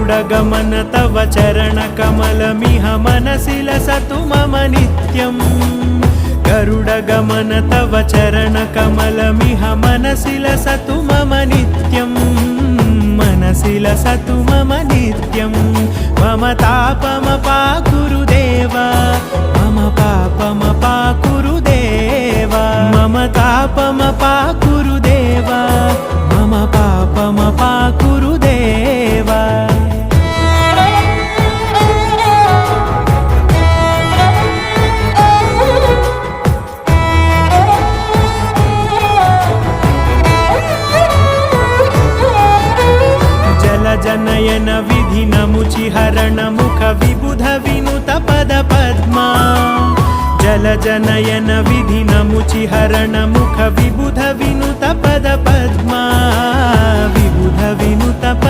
गरुडगमन तव चरणकमलमिह मनसि लसतु मम नित्यम् गरुडगमन तव चरणकमलमिह मनसि लसतु मम नित्यम् मनसि लसतु मम नित्यं मम तापमपाकुरु देवा मम पापमपाकुरु देवा मम तापमपाकुरु देवा मम पापमपाकुरु देवा जनयन विधिन मुचिहरण मुख विबुध विनुत पद पद्मा जल जनयन विधिन मुचिहरण मुख विबुध विनुत पद पद्मा विबुध विनुत पद